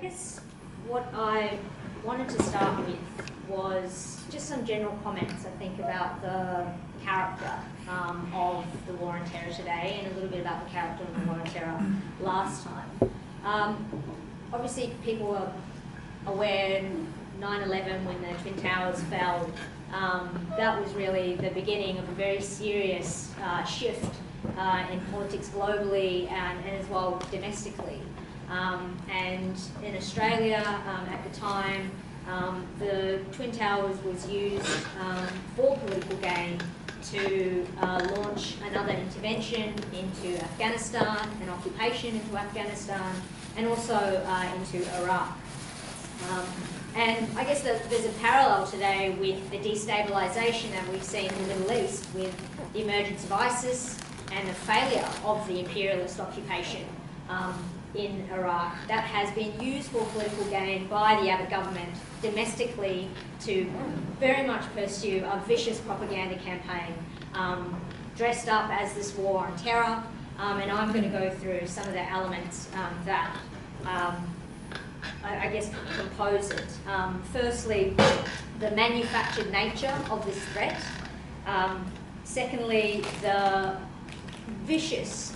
guess what I wanted to start with was just some general comments, I think, about the character of the War on Terror today, and a little bit about the character of the War on Terror last time. Obviously, people are aware 9/11, when the Twin Towers fell, that was really the beginning of a very serious shift in politics globally and as well domestically. And in Australia, at the time, the Twin Towers was used for political gain to launch another intervention into Afghanistan, an occupation into Afghanistan, and also into Iraq. And I guess there's a parallel today with the destabilisation that we've seen in the Middle East with the emergence of ISIS and the failure of the imperialist occupation in Iraq that has been used for political gain by the Abbott government domestically to very much pursue a vicious propaganda campaign dressed up as this war on terror. And I'm going to go through some of the elements that I guess compose it. Firstly, the manufactured nature of this threat. Secondly, the vicious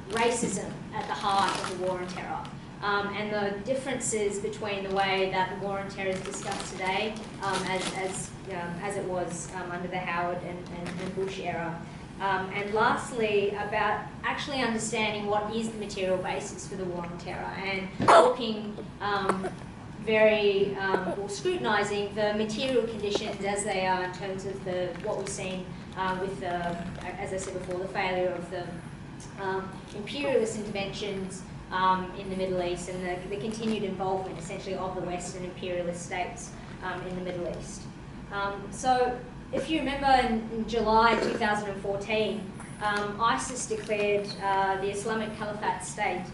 racism at the heart of the War on Terror, and the differences between the way that the War on Terror is discussed today as it was under the Howard and Bush era. And lastly, about actually understanding what is the material basis for the War on Terror, and looking or scrutinising the material conditions as they are in terms of what we've seen with as I said before, the failure of the imperialist interventions in the Middle East, and the continued involvement essentially of the Western imperialist states in the Middle East. So if you remember in July 2014, ISIS declared the Islamic Caliphate state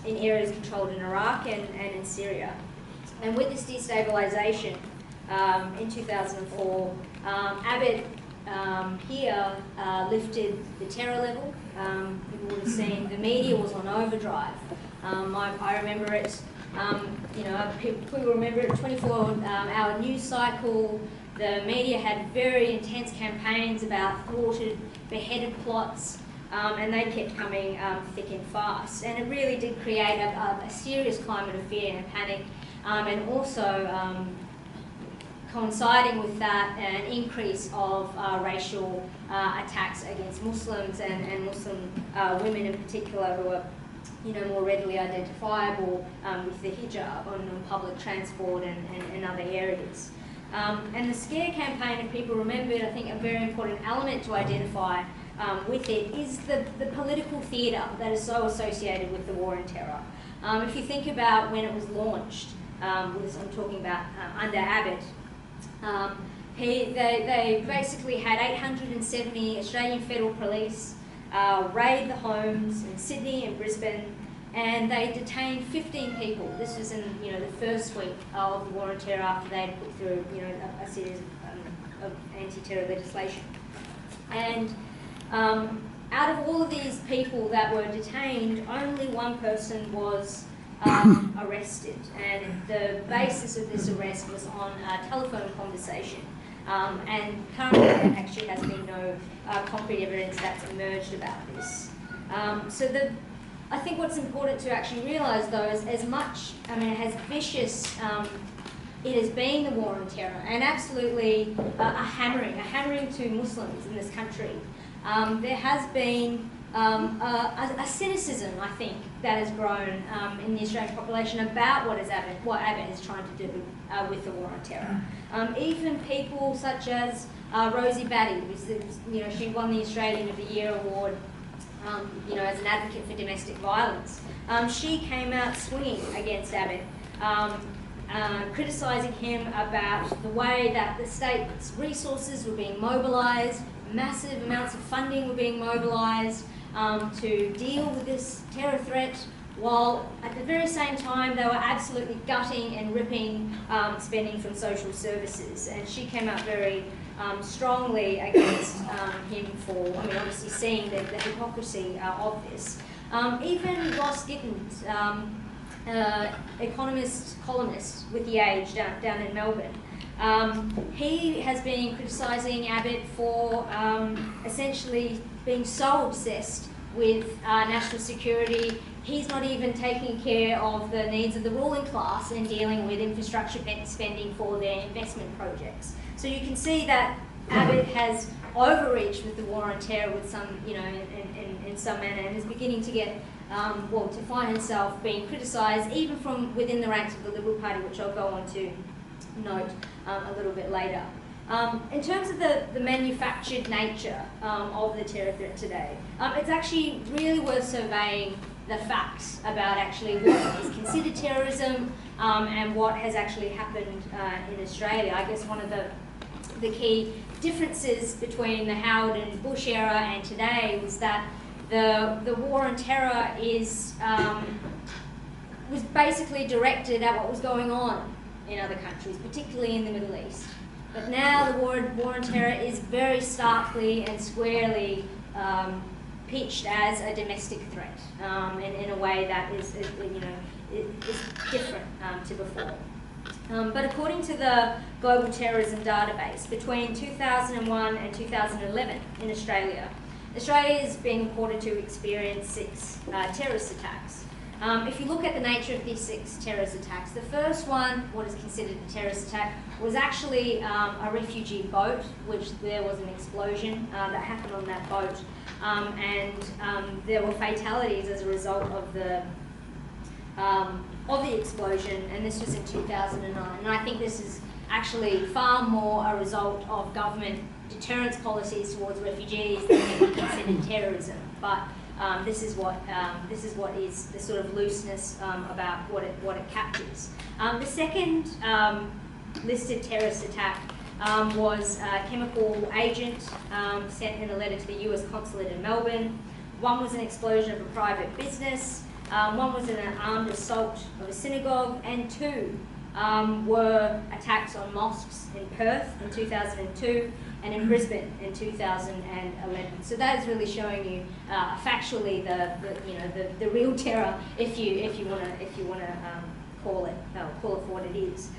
in areas controlled in Iraq and in Syria. And with this destabilisation in 2004, Abbott here lifted the terror level. People would have seen the media was on overdrive. I remember it, people remember it, 24-hour news cycle. The media had very intense campaigns about thwarted, beheaded plots, and they kept coming thick and fast. And it really did create a serious climate of fear and panic, and also coinciding with that, an increase of racial attacks against Muslims and Muslim women in particular, who are more readily identifiable with the hijab on public transport and other areas. And the scare campaign, if people remembered, I think a very important element to identify with it is the political theatre that is so associated with the War on Terror. If you think about when it was launched, I'm talking about under Abbott, they basically had 870 Australian Federal Police raid the homes in Sydney and Brisbane, and they detained 15 people. This was in the first week of the War on Terror, after they had put through a series of anti-terror legislation. And out of all of these people that were detained, only one person was arrested, and the basis of this arrest was on a telephone conversation. And currently there actually has been no concrete evidence that's emerged about this. I think what's important to actually realise, though, is as much, as vicious it has been, the War on Terror, and absolutely a hammering to Muslims in this country, there has been a cynicism, I think, that has grown in the Australian population about what Abbott is trying to do with the War on Terror. Even people such as Rosie Batty, she won the Australian of the Year award as an advocate for domestic violence. She came out swinging against Abbott, criticising him about the way that the state's resources were being mobilised, massive amounts of funding were being mobilised to deal with this terror threat, while at the very same time they were absolutely gutting and ripping spending from social services. And she came out very strongly against him for, obviously seeing the hypocrisy of this. Even Ross Gittins, economist columnist with The Age down in Melbourne. He has been criticising Abbott for essentially being so obsessed with national security. He's not even taking care of the needs of the ruling class and dealing with infrastructure spending for their investment projects. So you can see that Abbott has overreached with the war on terror with some, in some manner, and is beginning to get, to find himself being criticised even from within the ranks of the Liberal Party, which I'll go on to note a little bit later. In terms of the manufactured nature of the terror threat today, it's actually really worth surveying the facts about actually what is considered terrorism and what has actually happened in Australia. I guess one of the key differences between the Howard and Bush era and today was that the war on terror was basically directed at what was going on in other countries, particularly in the Middle East. But now the war on terror is very starkly and squarely pitched as a domestic threat, in a way that is different to before. But according to the Global Terrorism Database, between 2001 and 2011 in Australia, Australia has been reported to experience 6 terrorist attacks. If you look at the nature of these 6 terrorist attacks, the first one, what is considered a terrorist attack, was actually a refugee boat, which there was an explosion that happened on that boat, and there were fatalities as a result of the explosion, and this was in 2009. And I think this is actually far more a result of government deterrence policies towards refugees than can be considered terrorism. But this is what is the sort of looseness about what it captures. The second listed terrorist attack was a chemical agent sent in a letter to the US consulate in Melbourne. One was an explosion of a private business. One was an armed assault of a synagogue, and 2 were attacks on mosques in Perth in 2002 and in Brisbane in 2011. So that is really showing you factually the real terror, if you want to call it for what it is.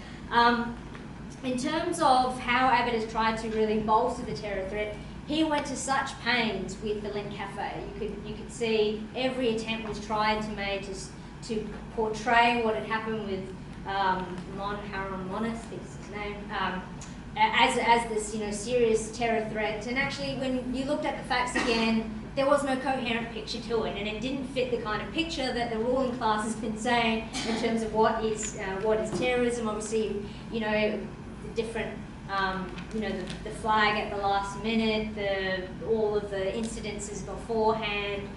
In terms of how Abbott has tried to really bolster the terror threat, he went to such pains with the Link Cafe. You could see every attempt was tried to portray what had happened with Haron Monith, is his name, as this serious terror threat. And actually, when you looked at the facts again, there was no coherent picture to it, and it didn't fit the kind of picture that the ruling class has been saying in terms of what is terrorism. Obviously, the different. The flag at the last minute, all of the incidences beforehand,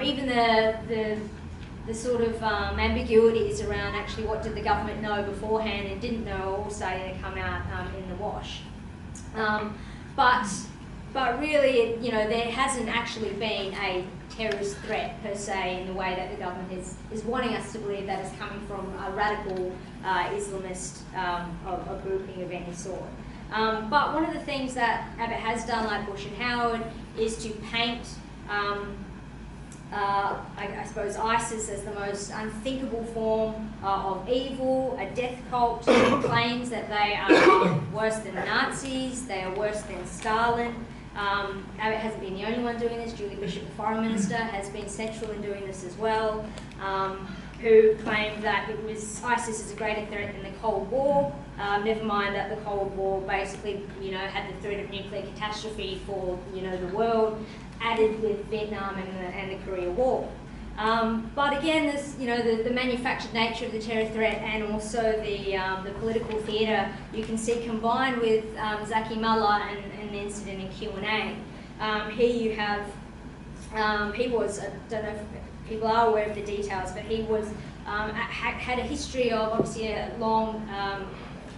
even the sort of ambiguities around actually what did the government know beforehand and didn't know, all starting to come out in the wash. But really, there hasn't actually been a terrorist threat per se in the way that the government is wanting us to believe that it's coming from a radical Islamist a grouping of any sort. But one of the things that Abbott has done, like Bush and Howard, is to paint, I suppose, ISIS as the most unthinkable form of evil, a death cult, claims that they are worse than Nazis, they are worse than Stalin. Abbott hasn't been the only one doing this. Julie Bishop, the Foreign Minister, has been central in doing this as well, who claimed that ISIS is a greater threat than the Cold War. Never mind that the Cold War basically, had the threat of nuclear catastrophe for, the world, added with Vietnam and the Korea War. But again, this, the manufactured nature of the terror threat and also the political theatre you can see combined with Zaki Mallah and the incident in Q&A. Here you have, he was, I don't know if people are aware of the details, but he was had a history of obviously a long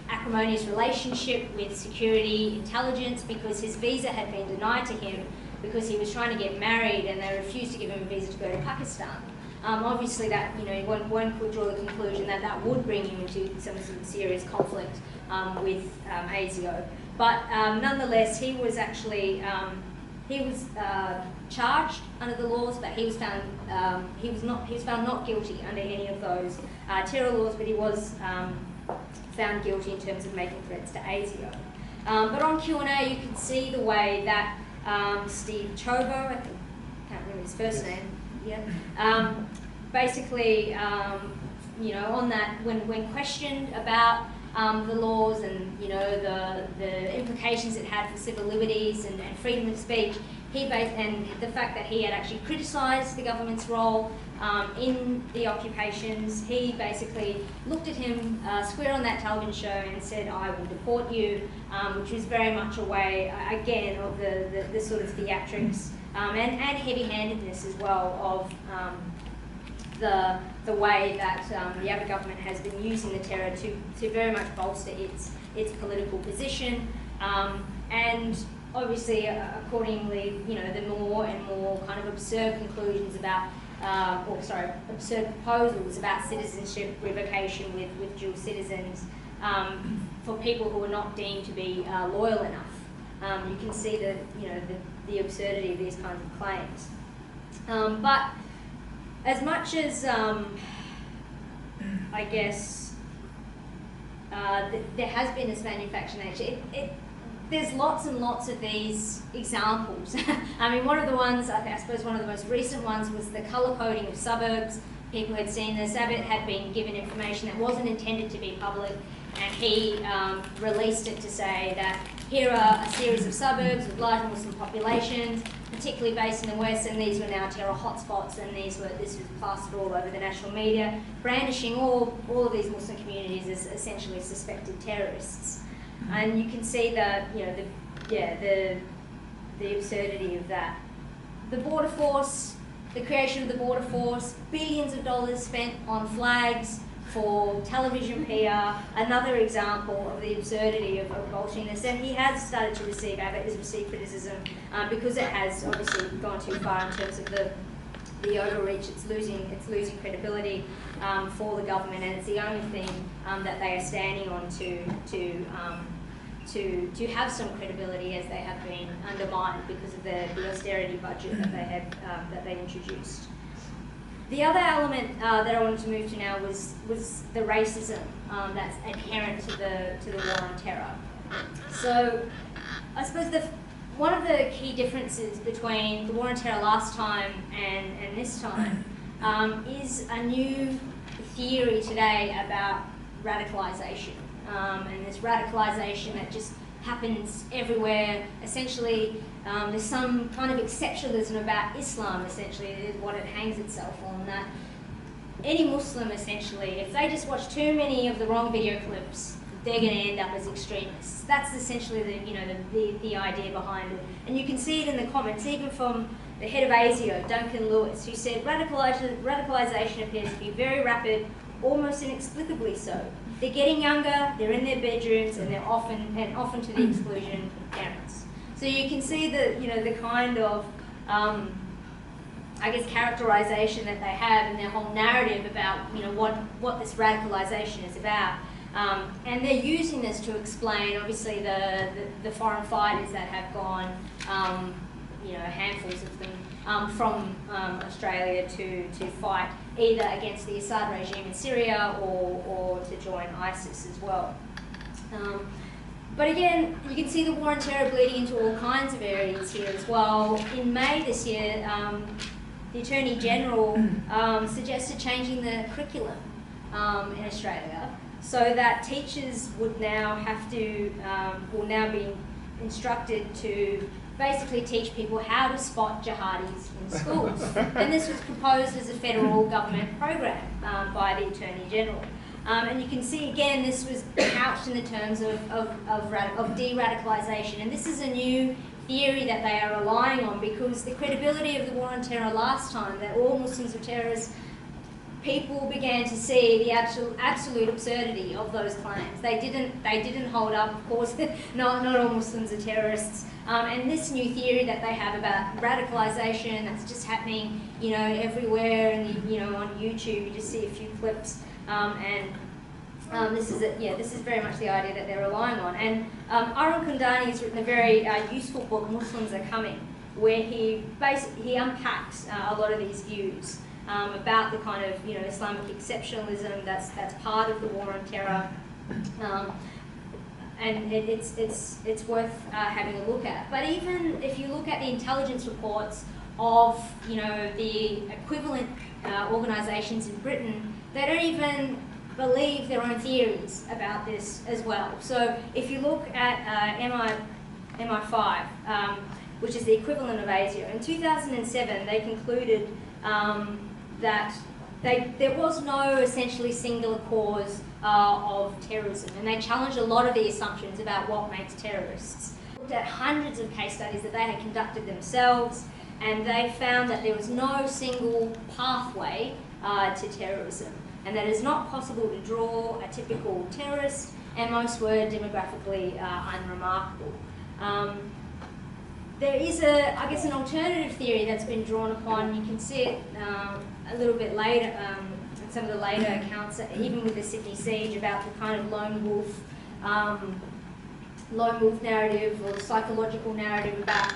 acrimonious relationship with security intelligence because his visa had been denied to him because he was trying to get married and they refused to give him a visa to go to Pakistan. Obviously that, one could draw the conclusion that that would bring him into some serious conflict with ASIO. But nonetheless, he was actually charged under the laws, but he was found not guilty under any of those terror laws, but he was found guilty in terms of making threats to ASIO. But on Q&A, you can see the way that Steve Chobo, I think, can't remember his first name, yeah, basically, you know, on that, when questioned about the laws and, you know, the implications it had for civil liberties and freedom of speech, and the fact that he had actually criticised the government's role in the occupations, he basically looked at him square on that television show and said, "I will deport you," which was very much a way, again, of the sort of theatrics and heavy-handedness as well of the way that the Abbott government has been using the terror to very much bolster its political position, and obviously accordingly, you know, the more and more kind of absurd conclusions about, absurd proposals about citizenship revocation with dual citizens for people who are not deemed to be loyal enough. You can see the absurdity of these kinds of claims. But as much as, I guess, there has been this manufactured nature, there's lots and lots of these examples. I mean, one of the ones, I suppose one of the most recent ones was the colour coding of suburbs. People had seen this. Abbott had been given information that wasn't intended to be public, and he released it to say that here are a series of suburbs with large Muslim populations, particularly based in the West, and these were now terror hotspots, and this was plastered all over the national media, brandishing all of these Muslim communities as essentially suspected terrorists. And you can see the absurdity of that. The border force, the creation of the border force, billions of dollars spent on flags for television PR, another example of the absurdity of bolstering this. And he has started to receive, Abbott has received criticism because it has obviously gone too far in terms of the overreach. It's losing credibility for the government, and it's the only thing that they are standing on to have some credibility, as they have been undermined because of the austerity budget that they introduced. The other element that I wanted to move to now was the racism that's inherent to the war on terror. So I suppose one of the key differences between the war on terror last time and this time is a new theory today about radicalisation. And this radicalisation that just happens everywhere. Essentially, there's some kind of exceptionalism about Islam, essentially, is what it hangs itself on. That any Muslim, essentially, if they just watch too many of the wrong video clips, they're going to end up as extremists. That's essentially the idea behind it. And you can see it in the comments, even from the head of ASIO, Duncan Lewis, who said radicalisation appears to be very rapid, almost inexplicably so. They're getting younger, they're in their bedrooms, and they're often to the exclusion of parents. So you can see the kind of I guess characterization that they have in their whole narrative about what this radicalization is about. And they're using this to explain, obviously, the foreign fighters that have gone, handfuls of them, from Australia to fight either against the Assad regime in Syria or to join ISIS as well. But again, you can see the war on terror bleeding into all kinds of areas here as well. In May this year, the Attorney General suggested changing the curriculum in Australia so that teachers would now will now be instructed to basically teach people how to spot jihadis in schools. And this was proposed as a federal government program by the Attorney General. And you can see again, this was couched in the terms of de-radicalisation. And this is a new theory that they are relying on, because the credibility of the war on terror last time, that all Muslims were terrorists, people began to see the absolute absurdity of those claims. They didn't hold up. Of course, not all Muslims are terrorists. And this new theory that they have about radicalisation, that's just happening, everywhere, and on YouTube, you just see a few clips. This is very much the idea that they're relying on. And Arun Kundani has written a very useful book, Muslims Are Coming. where he unpacks a lot of these views about the kind of Islamic exceptionalism that's part of the war on terror, and it's worth having a look at. But even if you look at the intelligence reports of the equivalent organisations in Britain, they don't even believe their own theories about this as well. So if you look at MI5, which is the equivalent of ASIO, in 2007 they concluded that there was no essentially singular cause of terrorism, and they challenged a lot of the assumptions about what makes terrorists. Looked at hundreds of case studies that they had conducted themselves, and they found that there was no single pathway to terrorism, and that it's not possible to draw a typical terrorist, and most were demographically unremarkable. There is, I guess, an alternative theory that's been drawn upon. You can see it a little bit later in some of the later accounts, even with the Sydney siege, about the kind of lone wolf narrative or psychological narrative about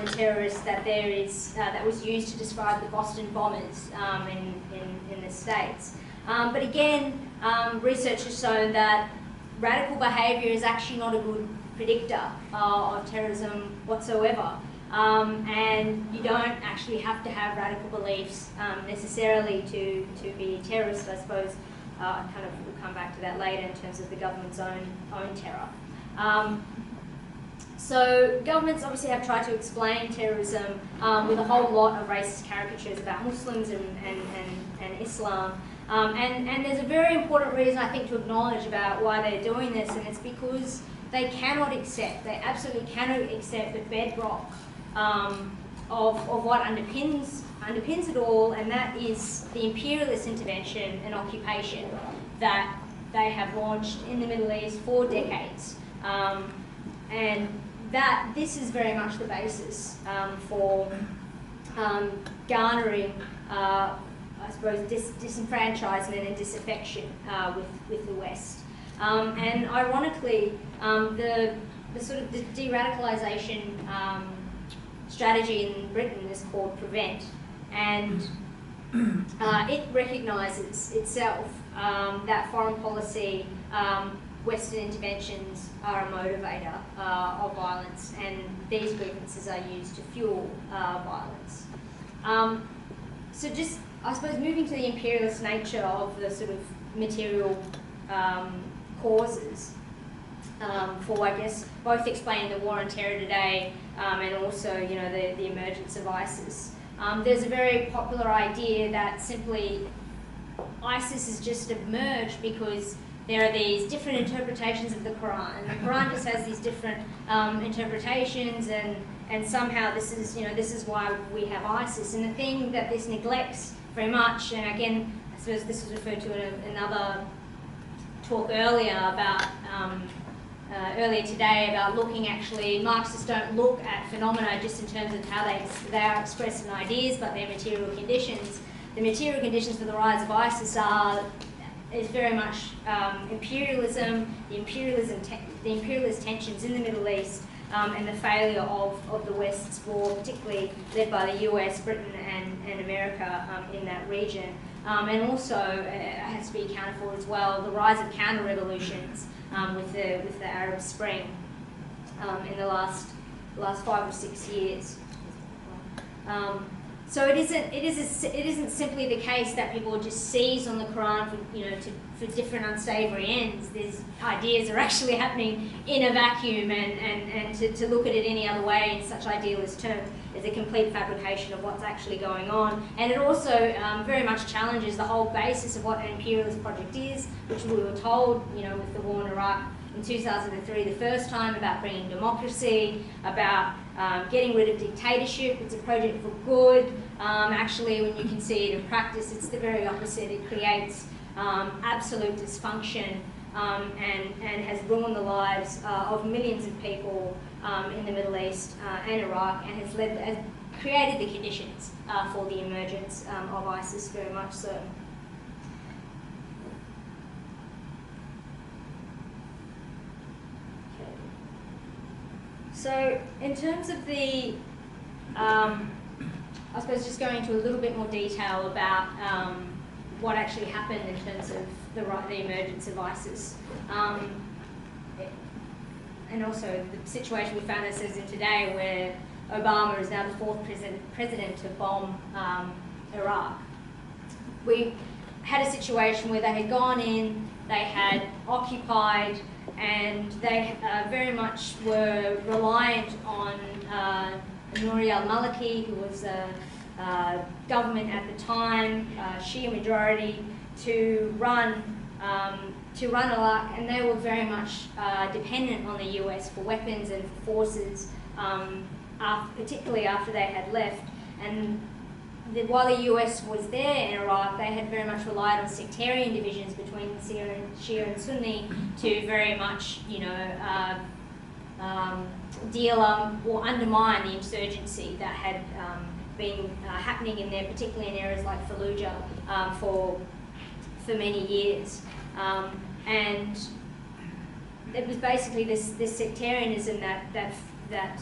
the terrorists that that was used to describe the Boston bombers in the States. But again, research has shown that radical behaviour is actually not a good predictor of terrorism whatsoever. And you don't actually have to have radical beliefs necessarily to be a terrorist. I suppose we'll come back to that later in terms of the government's own terror. So governments obviously have tried to explain terrorism with a whole lot of racist caricatures about Muslims and Islam. And there's a very important reason, I think, to acknowledge about why they're doing this, and it's because they absolutely cannot accept the bedrock of what underpins it all, and that is the imperialist intervention and occupation that they have launched in the Middle East for decades. And that this is very much the basis for garnering, I suppose, disenfranchisement and disaffection with the West. And ironically, the sort of de-radicalisation strategy in Britain is called PREVENT, and it recognises itself that foreign policy, Western interventions are a motivator of violence, and these grievances are used to fuel violence. So just, I suppose, moving to the imperialist nature of the sort of material causes for, I guess, both explaining the war on terror today and also, the emergence of ISIS. There's a very popular idea that simply ISIS has just emerged because there are these different interpretations of the Quran, and the Quran just has these different interpretations, and somehow this is why we have ISIS. And the thing that this neglects very much, and again, I suppose this was referred to in another talk earlier about earlier today about looking, actually, Marxists don't look at phenomena just in terms of how they are expressed in ideas, but their material conditions. The material conditions for the rise of ISIS is very much imperialism, the imperialist tensions in the Middle East, and the failure of the West's war, particularly led by the US, Britain, and America in that region. And also, it has to be accounted for as well, the rise of counter-revolutions with the Arab Spring in the last 5 or 6 years. So it isn't simply the case that people just seize on the Quran for different unsavoury ends. These ideas are actually happening in a vacuum, and to look at it any other way in such idealist terms is a complete fabrication of what's actually going on. And it also very much challenges the whole basis of what an imperialist project is, which we were told, with the war in Iraq in 2003 the first time, about bringing democracy, about getting rid of dictatorship. It's a project for good. Actually, when you can see it in practice, it's the very opposite. It creates absolute dysfunction and has ruined the lives of millions of people in the Middle East and Iraq, and has created the conditions for the emergence of ISIS, very much so. So in terms of the I suppose just going into a little bit more detail about what actually happened in terms of the emergence of ISIS. And also the situation we found ourselves in today, where Obama is now the fourth president to bomb Iraq. We had a situation where they had gone in, they had occupied, and they very much were reliant on Nouri al-Maliki, who was government at the time, Shia majority, to run Iraq, and they were very much dependent on the US for weapons and for forces, particularly after they had left. And while the US was there in Iraq, they had very much relied on sectarian divisions between Shia and Sunni to very much, deal or undermine the insurgency that had been happening in there, particularly in areas like Fallujah, for many years. And it was basically this sectarianism that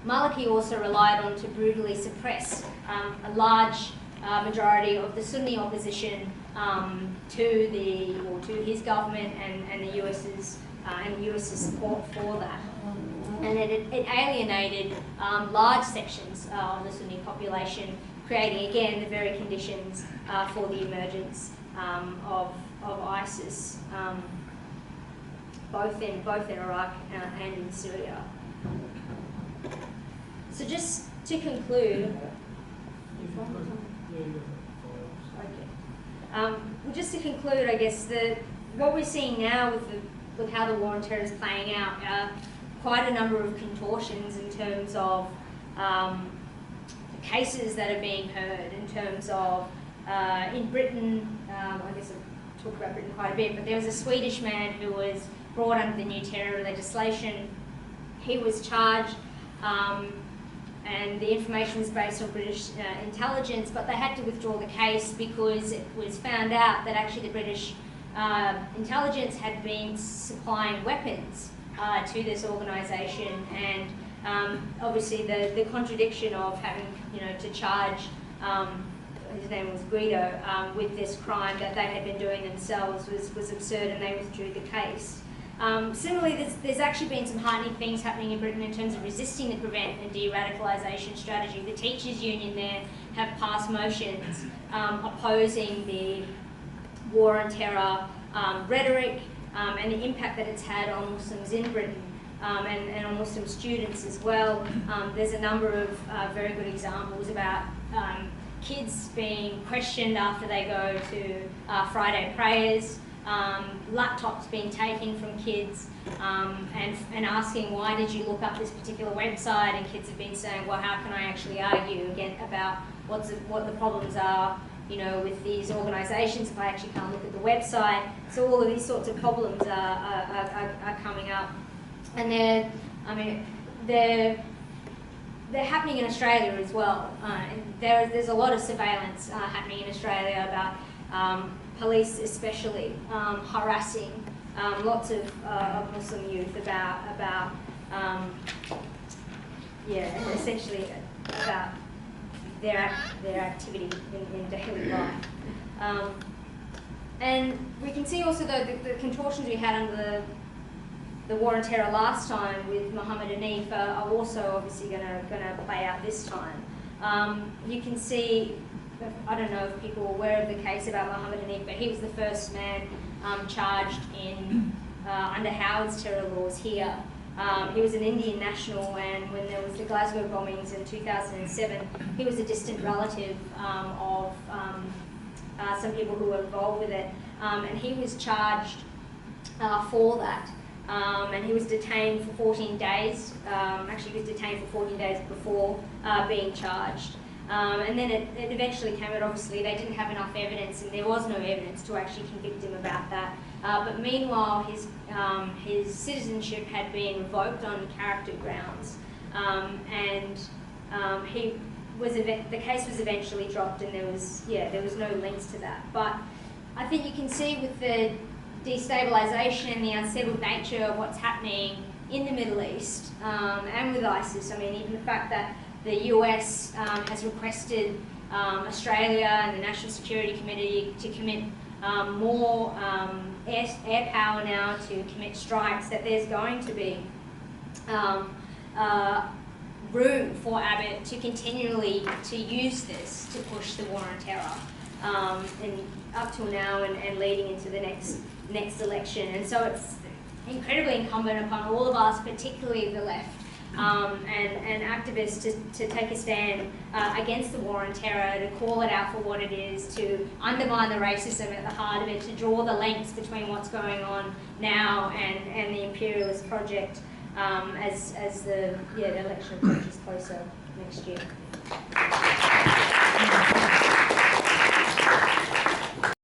Maliki also relied on to brutally suppress a large majority of the Sunni opposition to his government and the US's support for that. And it alienated large sections of the Sunni population, creating again the very conditions for the emergence of ISIS, both in Iraq and in Syria. So just to conclude, I guess what we're seeing now with how the war on terror is playing out are quite a number of contortions in terms of cases that are being heard, in terms of in Britain, I guess I've talked about Britain quite a bit, but there was a Swedish man who was brought under the new terror legislation. He was charged, and the information was based on British intelligence, but they had to withdraw the case because it was found out that actually the British intelligence had been supplying weapons to this organisation, and obviously the contradiction of having to charge his name was Guido with this crime that they had been doing themselves was absurd, and they withdrew the case. Similarly, there's actually been some heartening things happening in Britain in terms of resisting the prevent and de-radicalisation strategy. The teachers' union there have passed motions opposing the war on terror rhetoric and the impact that it's had on Muslims in Britain and on Muslim students as well. There's a number of very good examples about kids being questioned after they go to Friday prayers, laptops being taken from kids, and asking, why did you look up this particular website? And kids have been saying, well, how can I actually argue again about what the problems are, with these organisations if I actually can't look at the website? So all of these sorts of problems are coming up, and they're happening in Australia as well. There's a lot of surveillance happening in Australia about police especially harassing lots of Muslim youth about essentially about their activity in daily life. And we can see also though the contortions we had under the war on terror last time with Muhammad Hanif are also obviously going to play out this time. You can see, I don't know if people are aware of the case about Muhammad Hanif, but he was the first man charged under Howard's terror laws here. He was an Indian national, and when there was the Glasgow bombings in 2007, he was a distant relative of some people who were involved with it, and he was charged for that. And he was detained for 14 days. Actually, he was detained for 14 days before being charged. And then it eventually came out, obviously, they didn't have enough evidence, and there was no evidence to actually convict him about that. But meanwhile, his citizenship had been revoked on character grounds. And the case was eventually dropped, and there was no links to that. But I think you can see with the destabilisation and the unsettled nature of what's happening in the Middle East and with ISIS, I mean, even the fact that the US has requested Australia and the National Security Committee to commit more air power now to commit strikes, that there's going to be room for Abbott to continually to use this to push the war on terror, and up till now and leading into the next election. And so it's incredibly incumbent upon all of us, particularly the left, and activists to take a stand against the war on terror, to call it out for what it is, to undermine the racism at the heart of it, to draw the links between what's going on now and the imperialist project as the election approaches closer next year.